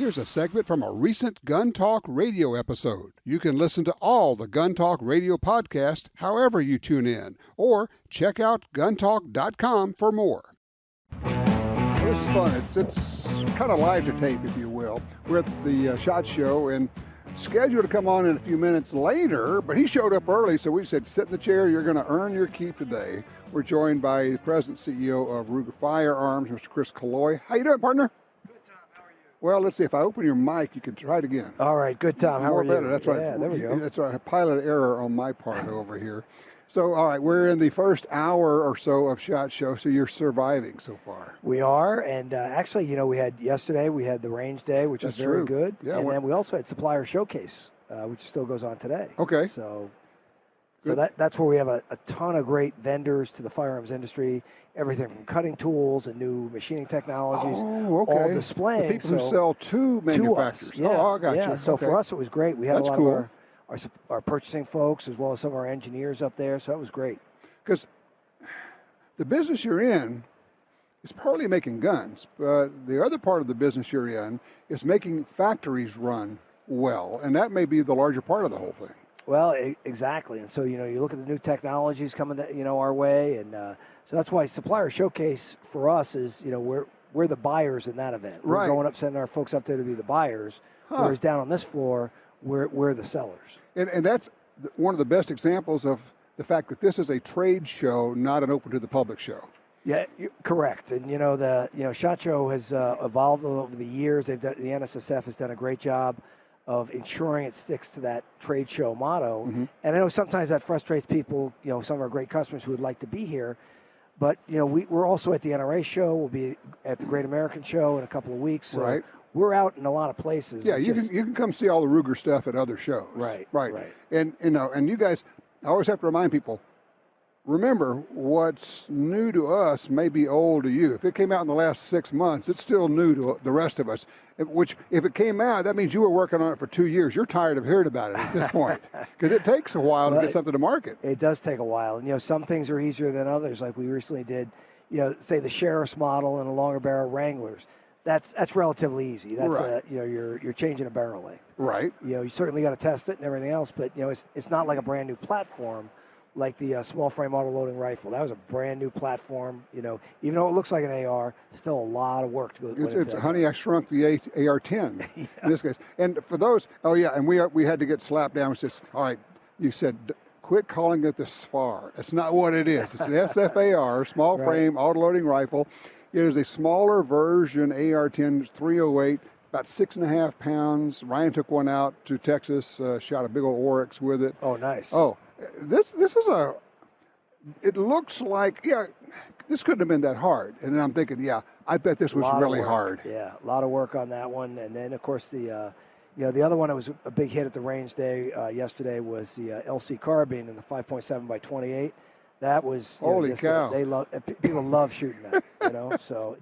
Here's a segment from a recent Gun Talk radio episode. You can listen to all the Gun Talk radio podcasts however you tune in, or check out guntalk.com for more. This is fun. It's kind of live to tape, if you will. We're at the SHOT Show and scheduled to come on in a few minutes later, but he showed up early, so we said, sit in the chair, you're going to earn your keep today. We're joined by the President and CEO of Ruger Firearms, Mr. Chris Killoy. How you doing, partner? Well, let's see. If I open your mic, you can try it again. All right. Good, Tom. How are you? Better. That's right. Yeah, there we go. That's a pilot error on my part over here. So, all right, we're in the first hour or so of SHOT Show, so you're surviving so far. We are, and actually, we had yesterday, we had the range day, which was very good. Yeah, and then we also had Supplier Showcase, which still goes on today. Okay. So that's where we have a ton of great vendors to the firearms industry, everything from cutting tools and new machining technologies, all displaying. The people who sell to manufacturers. To us. Yeah, I got you. Yeah, so for us it was great. We had That's a lot cool. of our purchasing folks as well as some of our engineers up there, so that was great. Because the business you're in is partly making guns, but the other part of the business you're in is making factories run well, and that may be the larger part of the whole thing. Well, exactly. And so, you look at the new technologies coming, our way. And so that's why Supplier Showcase for us is, we're the buyers in that event. We're going up, sending our folks up there to be the buyers, whereas down on this floor, we're the sellers. And that's one of the best examples of the fact that this is a trade show, not an open to the public show. Yeah, correct. And, SHOT Show has evolved over the years. The NSSF has done a great job of ensuring it sticks to that trade show motto. Mm-hmm. And I know sometimes that frustrates people, some of our great customers who would like to be here. But, we're also at the NRA show. We'll be at the Great American Show in a couple of weeks. So we're out in a lot of places. Yeah, you can come see all the Ruger stuff at other shows. Right. And, and you guys, I always have to remind people, remember, what's new to us may be old to you. If it came out in the last 6 months, it's still new to the rest of us. Which, if it came out, that means you were working on it for 2 years. You're tired of hearing about it at this point. Because it takes a while to get something to market. It does take a while. And, some things are easier than others. Like we recently did, say the Sheriff's model and the longer barrel Wranglers. That's relatively easy. That's you're changing a barrel length. Right. You certainly got to test it and everything else, but it's not like a brand new platform like the small frame auto loading rifle. That was a brand new platform. Even though it looks like an AR, still a lot of work to go. It's honey, I shrunk the AR-10 in this case. And for those, and we had to get slapped down. It says, all right, you said, quit calling it the SFAR. It's not what it is. It's an SFAR, small frame auto loading rifle. It is a smaller version AR-10 308, about 6.5 pounds. Ryan took one out to Texas, shot a big old Oryx with it. Oh, nice. Oh, this is it looks like, this couldn't have been that hard. And then I'm thinking, I bet this was really hard. Yeah, a lot of work on that one. And then, of course, the other one that was a big hit at the range day yesterday was the LC Carbine in the 5.7 by 28. That was holy cow. People love shooting that, so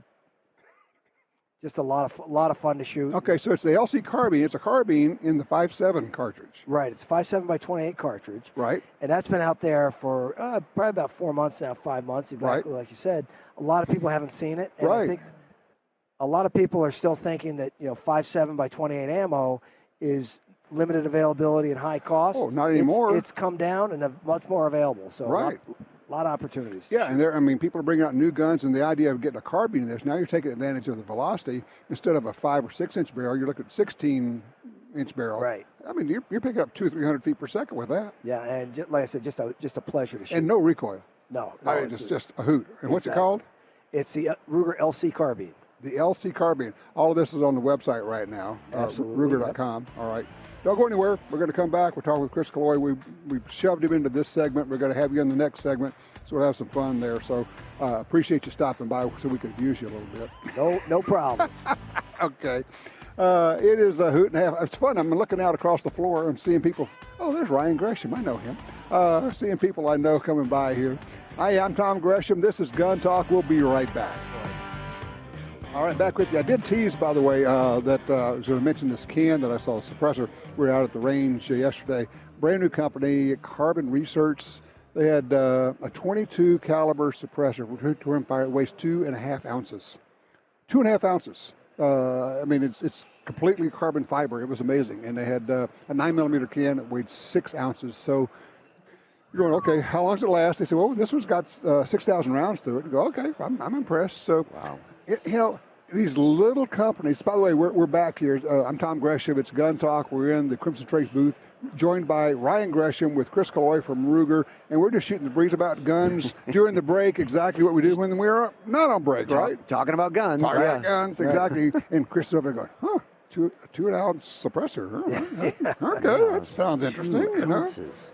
just a lot of fun to shoot. Okay, so it's the LC Carbine. It's a carbine in the 5.7 cartridge. Right, it's a 5.7 by 28 cartridge. Right. And that's been out there for probably about 4 months now, 5 months. Exactly like you said. A lot of people haven't seen it. And I think a lot of people are still thinking that 5.7 by 28 ammo is limited availability and high cost. Oh, not anymore. It's come down and much more available. So a lot of opportunities. Yeah, and people are bringing out new guns, and the idea of getting a carbine in this, now you're taking advantage of the velocity. Instead of a 5 or 6 inch barrel, you're looking at 16-inch barrel. Right. I mean, you're picking up 200-300 feet per second with that. Yeah, and like I said, just a pleasure to shoot. And no recoil. No, it's just a hoot. And what's it called? It's the Ruger LC Carbine. The LC Carbine. All of this is on the website right now. Absolutely. Ruger.com. All right. Don't go anywhere. We're going to come back. We're talking with Chris Killoy. We've shoved him into this segment. We're going to have you in the next segment, so we'll have some fun there. So appreciate you stopping by so we could use you a little bit. No problem. Okay. It is a hoot and a half. It's fun. I'm looking out across the floor. I'm seeing people. Oh, there's Ryan Gresham. I know him. Seeing people I know coming by here. Hi, I'm Tom Gresham. This is Gun Talk. We'll be right back. All right, back with you. I did tease, by the way, that I was going to mention this can that I saw, the suppressor. We were out at the range yesterday. Brand new company, Carbine Research. They had a 22 caliber suppressor for rimfire. It weighs 2.5 ounces. 2.5 ounces. I mean, it's completely carbon fiber. It was amazing. And they had a 9mm can that weighed 6 ounces. So you're going, okay, how long does it last? They said, well, this one's got 6,000 rounds to it. You go, okay, I'm impressed. So, wow. These little companies, by the way, we're back here. I'm Tom Gresham. It's Gun Talk. We're in the Crimson Trace booth, joined by Ryan Gresham with Chris Killoy from Ruger, and we're just shooting the breeze about guns during the break, exactly what we do when we're not on break, right? Talking about guns. Talking about guns, exactly. And Chris is over there going, two-ounce suppressor. Okay, that sounds interesting.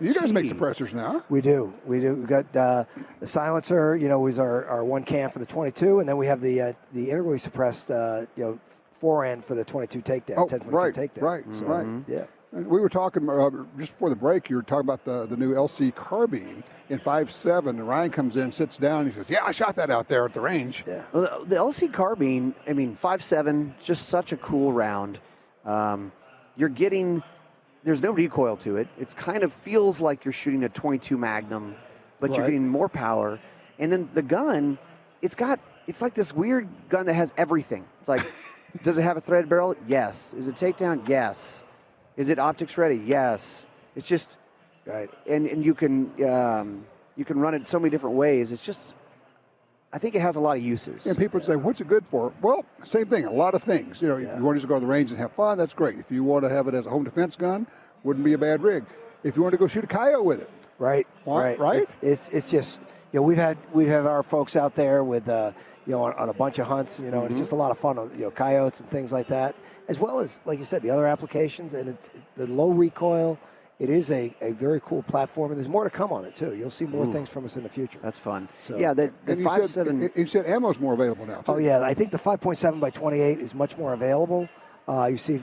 You guys make suppressors now. We do. We've got the silencer. Is our one can for the 22, and then we have the integrally suppressed 4N for the 22 takedown. Oh, 1022 right, takedown. right. Yeah. And we were talking just before the break. You were talking about the new LC Carbine in 5.7. And Ryan comes in, sits down, and he says, "Yeah, I shot that out there at the range." Yeah. Well, the LC Carbine, 5.7, just such a cool round. You're getting, there's no recoil to it. It's kind of feels like you're shooting a 22 Magnum, but you're getting more power. And then the gun, it's like this weird gun that has everything. It's like, does it have a threaded barrel? Yes. Is it takedown? Yes. Is it optics ready? Yes. It's just, right. And you can run it so many different ways. It's just, I think it has a lot of uses. And people say, what's it good for? Well, same thing, a lot of things. If you want to just go to the range and have fun, that's great. If you want to have it as a home defense gun, wouldn't be a bad rig. If you want to go shoot a coyote with it. Right. It's just, we've had our folks out there with, on a bunch of hunts, and it's just a lot of fun, coyotes and things like that, as well as, like you said, the other applications, and the low recoil. It is a very cool platform, and there's more to come on it, too. You'll see more things from us in the future. That's fun. So, yeah, the 5.7... You said ammo's more available now, too. Oh, yeah. I think the 5.7 by 28 is much more available. You see,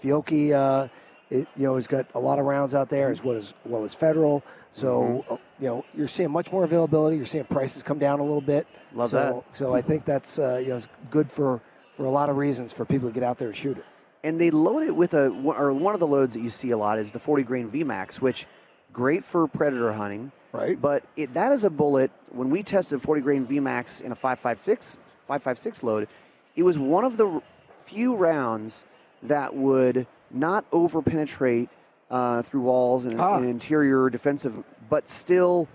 Fiocchi, has got a lot of rounds out there, as well as Federal. So, you're seeing much more availability. You're seeing prices come down a little bit. Love that. So I think that's it's good for a lot of reasons for people to get out there and shoot it. And they load it with one of the loads that you see a lot is the 40 grain VMAX, which great for predator hunting. Right. But that is a bullet. When we tested 40 grain VMAX in a 5.56 load, it was one of the few rounds that would not over penetrate through walls and interior defensive, but still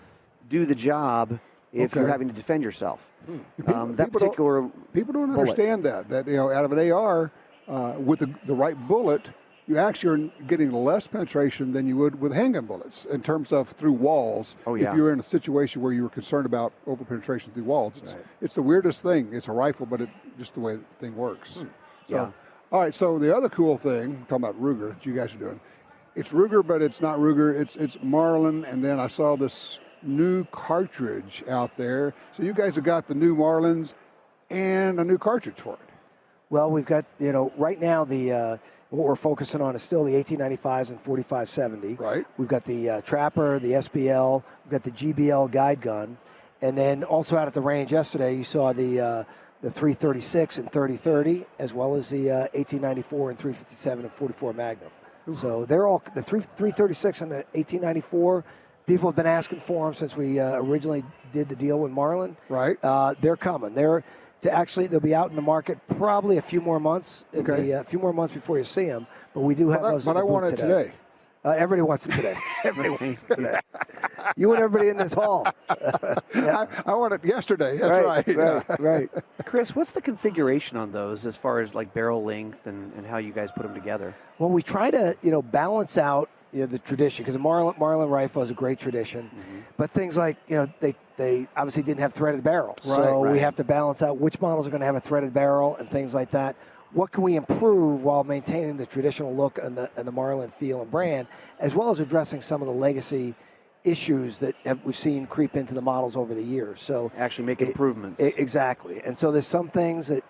do the job if you're having to defend yourself. People don't understand that out of an AR. With the right bullet, you actually are getting less penetration than you would with handgun bullets in terms of through walls. If you're in a situation where you were concerned about over penetration through walls, it's the weirdest thing. It's a rifle, but just the way the thing works. So, all right. So the other cool thing, talking about Ruger, that you guys are doing, it's Ruger, but it's not Ruger. It's Marlin, and then I saw this new cartridge out there. So you guys have got the new Marlins and a new cartridge for it. Well, we've got, right now what we're focusing on is still the 1895s and 4570. Right. We've got the Trapper, the SBL, we've got the GBL guide gun, and then also out at the range yesterday, you saw the 336 and 3030, as well as the 1894 and 357 and 44 Magnum. Ooh. So they're all the 336 and the 1894. People have been asking for them since we originally did the deal with Marlin. Right. They're coming. They'll be out in the market probably a few more months. Okay. A few more months before you see them. But we do have those. But I want it today. Everybody wants it today. Everybody wants it today. You and everybody in this hall. I want it yesterday. That's right. Right. Chris, what's the configuration on those as far as like barrel length and how you guys put them together? Well, we try to balance out the tradition, because the Marlin rifle is a great tradition, but things like they obviously didn't have threaded barrels, we have to balance out which models are going to have a threaded barrel and things like that. What can we improve while maintaining the traditional look and the Marlin feel and brand, as well as addressing some of the legacy issues that we've seen creep into the models over the years? So actually make improvements. Exactly. And so there's some things that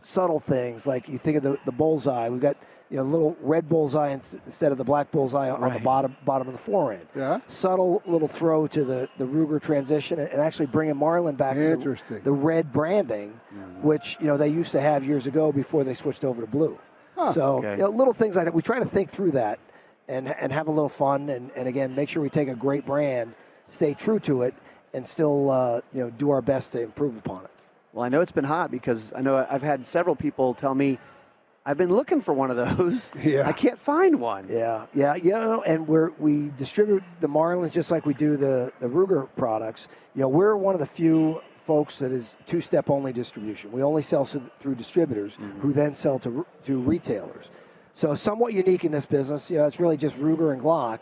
subtle things, like you think of the bullseye. We've got little red bullseye instead of the black bullseye on the bottom of the forend. Yeah. Subtle little throw to the Ruger transition, and actually bringing Marlin back to the red branding, which they used to have years ago before they switched over to blue. So little things like that. We try to think through that and have a little fun, and again make sure we take a great brand, stay true to it, and still do our best to improve upon it. Well, I know it's been hot because I know I've had several people tell me, I've been looking for one of those. Yeah. I can't find one. Yeah, and we distribute the Marlins just like we do the Ruger products. We're one of the few folks that is two-step only distribution. We only sell through distributors who then sell to retailers. So somewhat unique in this business. It's really just Ruger and Glock.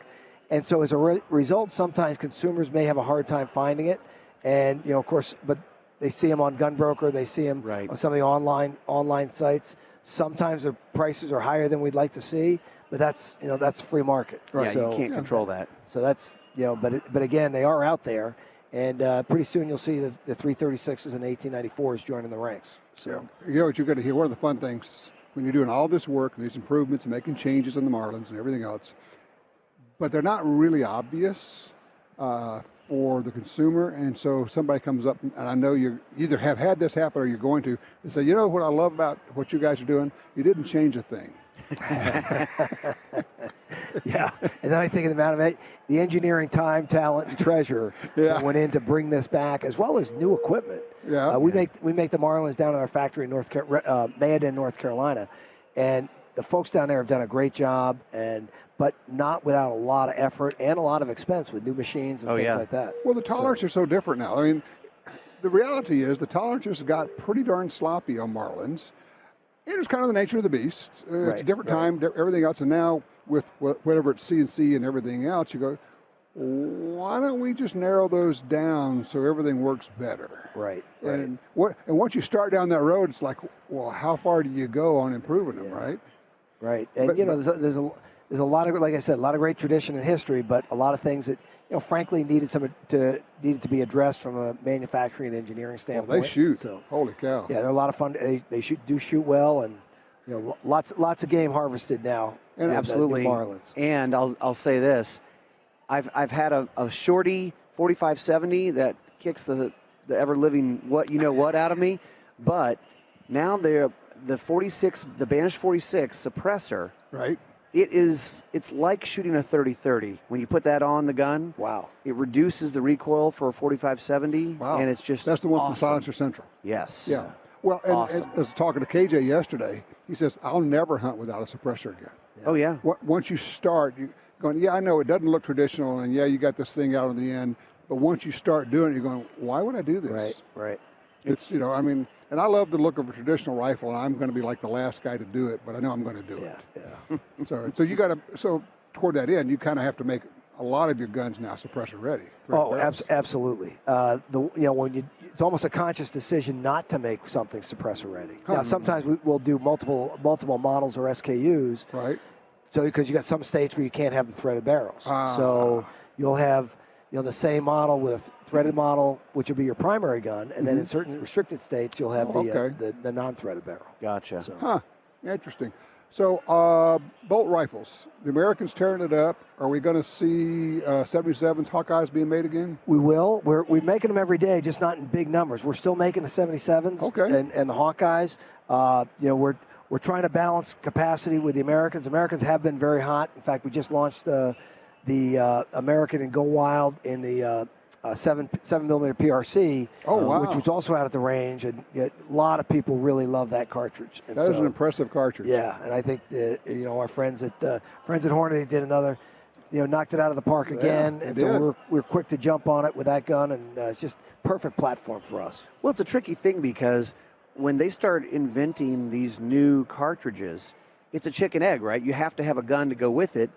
And so as a result, sometimes consumers may have a hard time finding it. And, of course, but they see them on Gunbroker. They see them on some of the online sites. Sometimes their prices are higher than we'd like to see, but that's free market. Right. So, you can't control that. So that's, but again, they are out there. And pretty soon you'll see the 336s and 1894s joining the ranks. So what you're going to hear, one of the fun things when you're doing all this work and these improvements and making changes in the Marlins and everything else, but they're not really obvious for the consumer. And so somebody comes up, and I know you either have had this happen or you're going to, and say, what I love about what you guys are doing? You didn't change a thing. Yeah, and then I think of the amount of the engineering time, talent, and treasure that went in to bring this back, as well as new equipment. Yeah, we make the Marlins down at our factory in Mayodan, North Carolina, and the folks down there have done a great job, but not without a lot of effort and a lot of expense with new machines and things like that. Well, the tolerances are so different now. I mean, the reality is the tolerances got pretty darn sloppy on Marlins. It was kind of the nature of the beast. It's a different time, everything else. And now with whatever it's CNC and everything else, you go, why don't we just narrow those down so everything works better? Right. And once you start down that road, it's like, well, how far do you go on improving them, right? Right. And, there's a lot of, like I said, a lot of great tradition and history, but a lot of things that, frankly, needed to be addressed from a manufacturing and engineering standpoint. Well, they shoot. So, holy cow. Yeah, they're a lot of fun. They shoot well, and lots of game harvested now. And absolutely. Marlins. And I'll say this, I've had a shorty 4570 that kicks the ever living what out of me, but now the 46, the Banish 46 suppressor. Right. It's like shooting a 30-30. When you put that on the gun, wow, it reduces the recoil for a 4570, and it's just that's the one awesome. from Silencer Central. Yes. Yeah. Well, and I was talking to KJ yesterday. He says, I'll never hunt without a suppressor again. Yeah. Oh, yeah. Once you start, you're going, I know it doesn't look traditional, and you got this thing out on the end, but once you start doing it, you're going, why would I do this? Right. It's, and I love the look of a traditional rifle, and I'm going to be like the last guy to do it, but I know I'm going to do it. Yeah. So you got to, toward that end, you kind of have to make a lot of your guns now suppressor ready. Absolutely. It's almost a conscious decision not to make something suppressor ready. Now, sometimes we'll do multiple models or SKUs. Right. So because you got some states where you can't have the threaded barrels, so you'll have the same model with threaded model, which will be your primary gun, and then in certain restricted states you'll have the non-threaded barrel. Gotcha. So. Interesting. So bolt rifles, the Americans tearing it up. Are we going to see 77s, Hawkeyes being made again? We will. We're making them every day, just not in big numbers. We're still making the 77s and the Hawkeyes. We're trying to balance capacity with the Americans. Americans have been very hot. In fact, we just launched the American and Go Wild in the 7mm PRC, which was also out at the range, and a lot of people really love that cartridge. And that is an impressive cartridge. Yeah, and I think our friends at Hornady did another, knocked it out of the park again, and so we're quick to jump on it with that gun, and it's just perfect platform for us. Well, it's a tricky thing because when they start inventing these new cartridges, it's a chicken egg, right? You have to have a gun to go with it.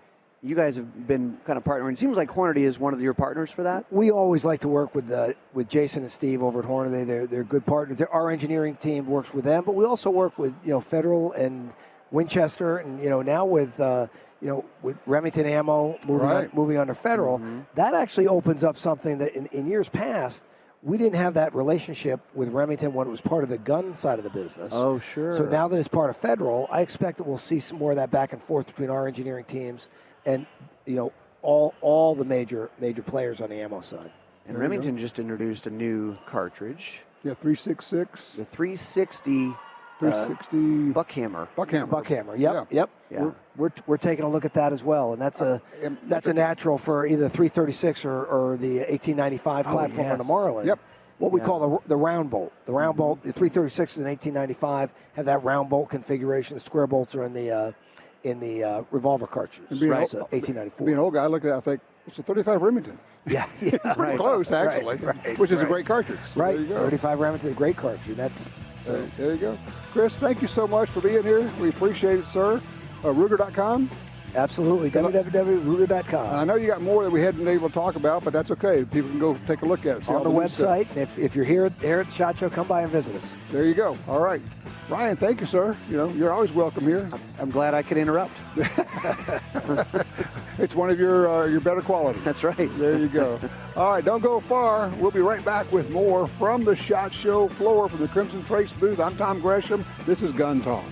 You guys have been kind of partnering. It seems like Hornady is one of your partners for that. We always like to work with Jason and Steve over at Hornady. They're good partners. Our engineering team works with them, but we also work with Federal and Winchester, and now with Remington Ammo moving under Federal. Mm-hmm. That actually opens up something that in years past we didn't have that relationship with Remington when it was part of the gun side of the business. Oh, sure. So now that it's part of Federal, I expect that we'll see some more of that back and forth between our engineering teams and all the major players on the ammo side. And Remington just introduced a new cartridge. Yeah, 366. The 360. Buckhammer. Yep. Yeah. We're taking a look at that as well, and that's a natural for either 336 or the 1895 platform on the Marlin. Yep. what we call the round bolt. The round bolt, the 336s in 1895 have that round bolt configuration. The square bolts are in the revolver cartridges. Right. So 1894. Being an old guy, I look at it, I think, it's a 35 Remington. Yeah. Pretty close, actually, which is a great cartridge. So right. there you go. 35 Remington, a great cartridge. So there you go. Chris, thank you so much for being here. We appreciate it, sir. Ruger.com. Absolutely. www.ruger.com. I know you got more that we hadn't been able to talk about, but that's okay. People can go take a look at it. On the website. If you're here at the SHOT Show, come by and visit us. There you go. All right. Ryan, thank you, sir. You're always welcome here. I'm glad I could interrupt. It's one of your better qualities. That's right. There you go. All right, don't go far. We'll be right back with more from the SHOT Show floor from the Crimson Trace booth. I'm Tom Gresham. This is Gun Talk.